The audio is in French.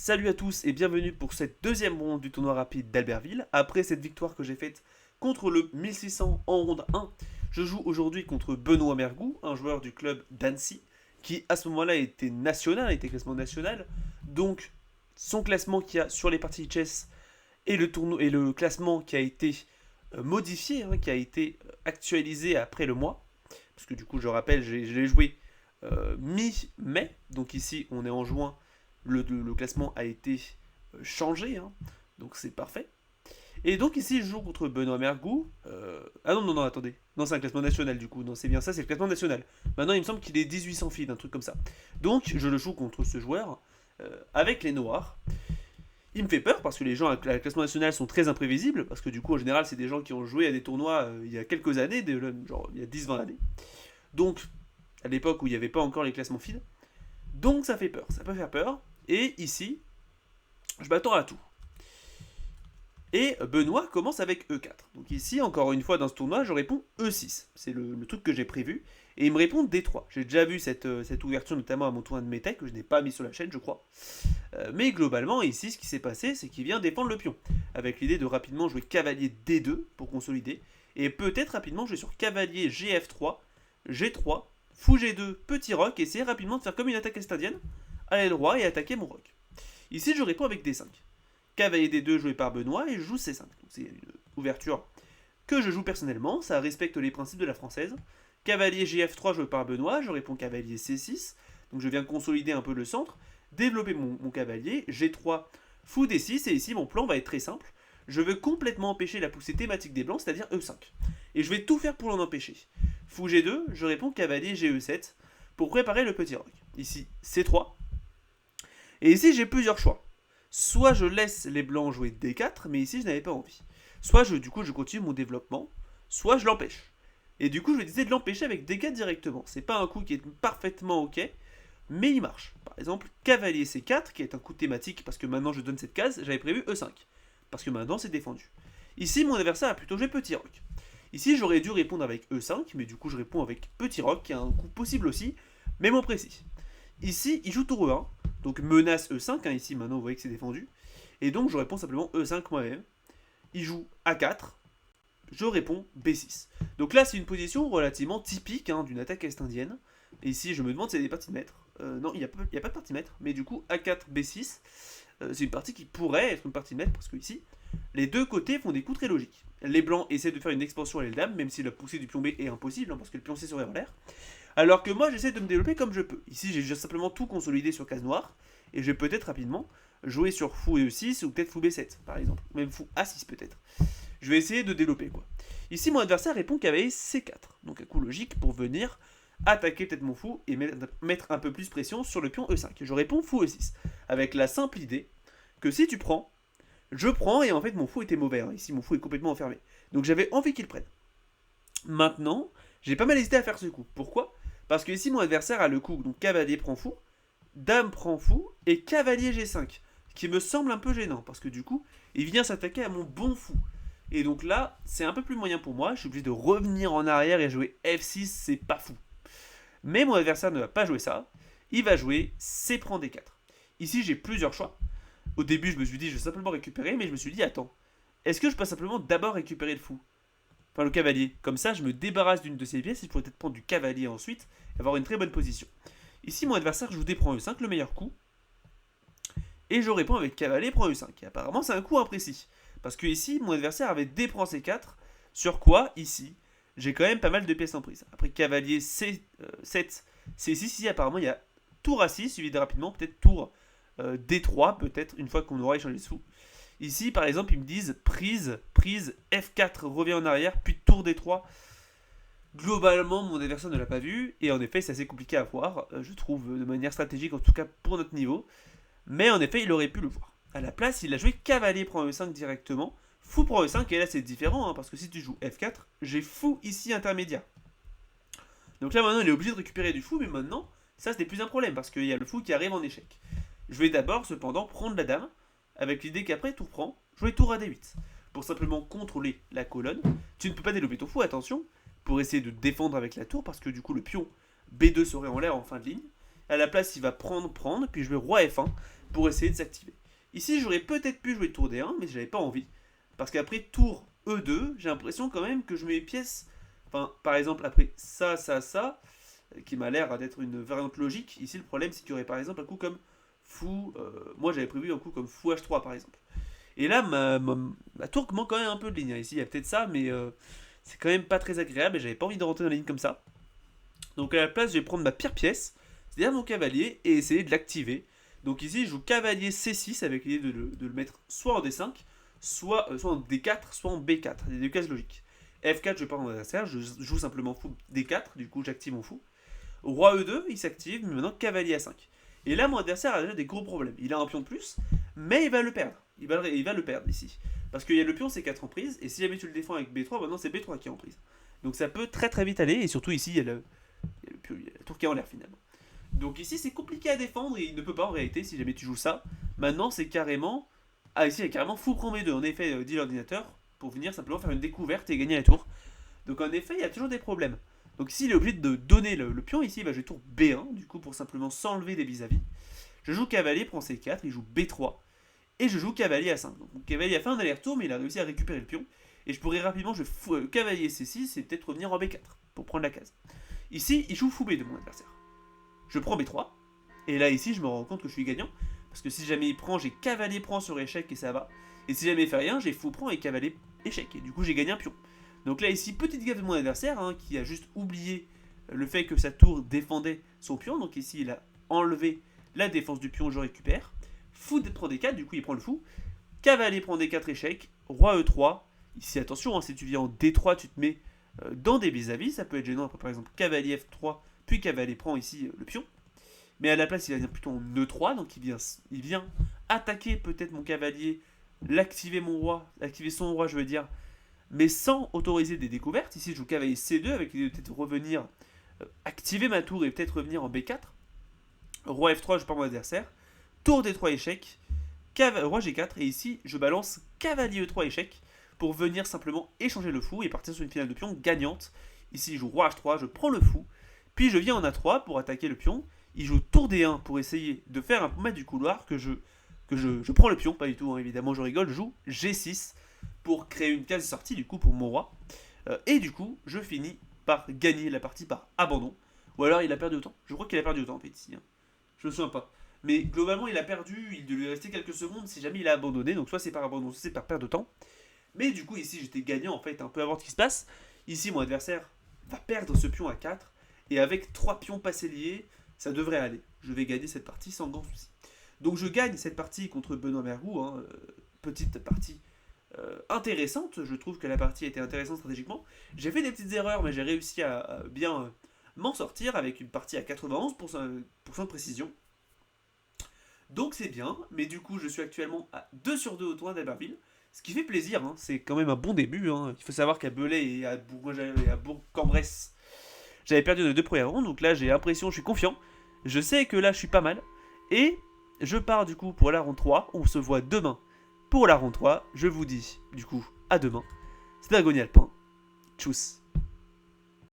Salut à tous et bienvenue pour cette deuxième ronde du tournoi rapide d'Albertville. Après cette victoire que j'ai faite contre le 1600 en ronde 1, je joue aujourd'hui contre Benoît Mergou, un joueur du club d'Annecy, qui à ce moment-là était national, était classement national. Donc son classement qu'il y a sur les parties de chess et le classement qui a été modifié, qui a été actualisé après le mois. Parce que du coup, je rappelle, je l'ai joué mi-mai, donc ici on est en juin. Le classement a été changé, donc c'est parfait. Et donc ici je joue contre Benoît Mergou. Ah non, non, non, attendez. Non, c'est un classement national du coup. Non, c'est bien ça, c'est le classement national. Maintenant, il me semble qu'il est 1800 feed, un truc comme ça. Donc je le joue contre ce joueur avec les Noirs. Il me fait peur parce que les gens à la classement national sont très imprévisibles. Parce que du coup, en général, c'est des gens qui ont joué à des tournois il y a quelques années, genre il y a 10-20 années. Donc, à l'époque où il n'y avait pas encore les classements feed. Donc ça fait peur, ça peut faire peur. Et ici, je m'attends à tout. Et Benoît commence avec E4. Donc ici, encore une fois, dans ce tournoi, je réponds E6. C'est le truc que j'ai prévu. Et il me répond D3. J'ai déjà vu cette ouverture, notamment à mon tournoi de métèque, que je n'ai pas mis sur la chaîne, je crois. Mais globalement, ici, ce qui s'est passé, c'est qu'il vient défendre le pion. Avec l'idée de rapidement jouer cavalier D2 pour consolider. Et peut-être rapidement jouer sur cavalier GF3, G3, fou G2, petit roc, et essayer rapidement de faire comme une attaque estadienne, aller le roi et attaquer mon roc. Ici, je réponds avec D5. Cavalier D2 joué par Benoît et je joue C5. C'est une ouverture que je joue personnellement, ça respecte les principes de la française. Cavalier GF3 joué par Benoît, je réponds cavalier C6. Donc je viens consolider un peu le centre, développer mon cavalier, G3, fou D6, et ici mon plan va être très simple. Je veux complètement empêcher la poussée thématique des blancs, c'est-à-dire E5. Et je vais tout faire pour l'en empêcher. Fou G2, je réponds cavalier GE7 pour préparer le petit roc. Ici C3. Et ici j'ai plusieurs choix. Soit je laisse les blancs jouer D4, mais ici je n'avais pas envie. Soit du coup je continue mon développement, soit je l'empêche. Et du coup je vais décider de l'empêcher avec D4 directement. C'est pas un coup qui est parfaitement ok, mais il marche. Par exemple, cavalier C4, qui est un coup thématique parce que maintenant je donne cette case, j'avais prévu E5. Parce que maintenant c'est défendu. Ici mon adversaire a plutôt joué petit roc. Ici j'aurais dû répondre avec E5, mais du coup je réponds avec petit roc, qui est un coup possible aussi, mais moins précis. Ici il joue tour E1, donc menace E5, ici maintenant vous voyez que c'est défendu. Et donc je réponds simplement E5 moi-même. Il joue A4, je réponds B6. Donc là c'est une position relativement typique d'une attaque est-indienne. Et ici je me demande si c'est des parties de maître. Non, il n'y a pas de partie de maître, mais du coup A4, B6, c'est une partie qui pourrait être une partie de maître, parce que ici, les deux côtés font des coups très logiques. Les blancs essaient de faire une expansion à l'aile dame, même si la poussée du pion B est impossible, parce que le pion C serait en l'air. Alors que moi, j'essaie de me développer comme je peux. Ici, j'ai juste simplement tout consolidé sur case noire, et je vais peut-être rapidement jouer sur fou E6 ou peut-être fou B7, par exemple. Même fou A6 peut-être. Je vais essayer de développer quoi. Ici, mon adversaire répond cavalier C4. Donc un coup logique pour venir attaquer peut-être mon fou et mettre un peu plus pression sur le pion E5. Je réponds fou E6. Avec la simple idée que si tu prends, je prends et en fait mon fou était mauvais. Ici, mon fou est complètement enfermé. Donc j'avais envie qu'il prenne. Maintenant, j'ai pas mal hésité à faire ce coup. Pourquoi ? Parce que ici, mon adversaire a le coup, donc cavalier prend fou, dame prend fou, et cavalier G5, qui me semble un peu gênant, parce que du coup, il vient s'attaquer à mon bon fou. Et donc là, c'est un peu plus moyen pour moi, je suis obligé de revenir en arrière et jouer F6, c'est pas fou. Mais mon adversaire ne va pas jouer ça, il va jouer C prend D4. Ici, j'ai plusieurs choix. Au début, je me suis dit, je vais simplement récupérer, mais je me suis dit, attends, est-ce que je peux simplement d'abord récupérer le fou ? Enfin, le cavalier. Comme ça, je me débarrasse d'une de ces pièces et je pourrais peut-être prendre du cavalier ensuite et avoir une très bonne position. Ici, mon adversaire joue D prend E5, le meilleur coup. Et je réponds avec cavalier prend E5. Et apparemment, c'est un coup imprécis. Parce que ici, mon adversaire avait D prend C4. Sur quoi, ici, j'ai quand même pas mal de pièces en prise. Après cavalier C7, C6, ici, apparemment, il y a tour A6, suivi de rapidement, peut-être tour D3, peut-être, une fois qu'on aura échangé sous. Ici, par exemple, ils me disent prise, F4, revient en arrière, puis tour D3. Globalement, mon adversaire ne l'a pas vu, et en effet, c'est assez compliqué à voir, je trouve, de manière stratégique, en tout cas pour notre niveau. Mais en effet, il aurait pu le voir. À la place, il a joué cavalier prend E5 directement, fou prend E5, et là c'est différent, parce que si tu joues F4, j'ai fou ici intermédiaire. Donc là maintenant, il est obligé de récupérer du fou, mais maintenant, ça ce n'est plus un problème, parce qu'il y a le fou qui arrive en échec. Je vais d'abord, cependant, prendre la dame, avec l'idée qu'après tour prend, jouer tour à D8, pour simplement contrôler la colonne. Tu ne peux pas développer ton fou, attention, pour essayer de défendre avec la tour, parce que du coup le pion B2 serait en l'air en fin de ligne. À la place, il va prendre, puis je vais roi F1, pour essayer de s'activer. Ici, j'aurais peut-être pu jouer tour D1, mais j'avais pas envie. Parce qu'après tour E2, j'ai l'impression quand même que je mets les pièces. Enfin, par exemple, après ça, qui m'a l'air d'être une variante logique. Ici, le problème, c'est qu'il y aurait par exemple un coup comme fou. Moi, j'avais prévu un coup comme fou H3 par exemple. Et là, ma tour manque quand même un peu de ligne. Ici, il y a peut-être ça, mais c'est quand même pas très agréable et j'avais pas envie de rentrer dans la ligne comme ça. Donc à la place, je vais prendre ma pire pièce, c'est-à-dire mon cavalier, et essayer de l'activer. Donc ici, je joue cavalier C6 avec l'idée de le mettre soit en D5, soit en D4, soit en B4. C'est des deux cases logiques. F4, je pars mon adversaire, je joue simplement fou D4, du coup j'active mon fou. Roi E2, il s'active, mais maintenant cavalier A5. Et là, mon adversaire a déjà des gros problèmes. Il a un pion de plus, mais il va le perdre. Il va le perdre ici. Parce qu'il y a le pion C4 en prise, et si jamais tu le défends avec B3, maintenant c'est B3 qui est en prise. Donc ça peut très très vite aller, et surtout ici, il y a la tour qui est en l'air finalement. Donc ici, c'est compliqué à défendre, et il ne peut pas en réalité si jamais tu joues ça. Maintenant, c'est carrément... Ah, ici, il y a carrément fou prend B2. En effet, dit l'ordinateur, pour venir simplement faire une découverte et gagner la tour. Donc en effet, il y a toujours des problèmes. Donc ici, il est obligé de donner le pion. Ici, il va jouer tour B1, du coup, pour simplement s'enlever des vis-à-vis. Je joue cavalier, prend C4, il joue B3. Et je joue cavalier A5. Donc cavalier a fait un aller-retour, mais il a réussi à récupérer le pion. Et je pourrais rapidement jouer cavalier C6 et peut-être revenir en B4 pour prendre la case. Ici, il joue fou B2, mon adversaire. Je prends B3. Et là, ici, je me rends compte que je suis gagnant. Parce que si jamais il prend, j'ai cavalier prend sur échec et ça va. Et si jamais il fait rien, j'ai fou prend et cavalier échec. Et du coup, j'ai gagné un pion. Donc là, ici, petite gaffe de mon adversaire, qui a juste oublié le fait que sa tour défendait son pion. Donc ici, il a enlevé la défense du pion, je récupère. Fou prend D4, du coup, il prend le fou. Cavalier prend D4 échec. Roi E3. Ici, attention, si tu viens en D3, tu te mets dans des vis-à-vis. Ça peut être gênant. Après, par exemple, cavalier F3, puis cavalier prend ici le pion. Mais à la place, il va venir plutôt en E3, donc il vient attaquer peut-être mon cavalier, l'activer son roi, je veux dire, mais sans autoriser des découvertes. Ici, je joue cavalier C2 avec l'idée de peut-être revenir, activer ma tour et peut-être revenir en B4. Roi F3, je pars mon adversaire. Tour D3 échec, roi G4, et ici, je balance cavalier E3 échec pour venir simplement échanger le fou et partir sur une finale de pion gagnante. Ici, je joue roi H3, je prends le fou, puis je viens en A3 pour attaquer le pion. Il joue tour D1 pour essayer de faire un mètre du couloir que je prends le pion, pas du tout, évidemment, je rigole, je joue G6 pour créer une case de sortie du coup pour mon roi. Et du coup, je finis par gagner la partie par abandon. Ou alors il a perdu autant. Je crois qu'il a perdu autant en fait ici. Je me souviens pas. Mais globalement, il a perdu, il devait lui rester quelques secondes si jamais il a abandonné. Donc soit c'est par abandon, soit c'est par perte de temps. Mais du coup, ici, j'étais gagnant en fait, un peu avant ce qui se passe. Ici, mon adversaire va perdre ce pion à 4. Et avec 3 pions passés liés, ça devrait aller. Je vais gagner cette partie sans grand souci. Donc je gagne cette partie contre Benoît Mergou. Petite partie intéressante. Je trouve que la partie était intéressante stratégiquement. J'ai fait des petites erreurs, mais j'ai réussi à bien m'en sortir avec une partie à 91% de précision. Donc c'est bien, mais du coup je suis actuellement à 2 sur 2 au tournoi d'Albertville. Ce qui fait plaisir, c'est quand même un bon début. Il faut savoir qu'à Belay et à Bourg-en-Bresse, j'avais perdu les 2 premières rondes, donc là j'ai l'impression, je suis confiant. Je sais que là je suis pas mal. Et je pars du coup pour la ronde 3. On se voit demain pour la ronde 3. Je vous dis du coup à demain. C'était Dragonia Alpin. Tchuss.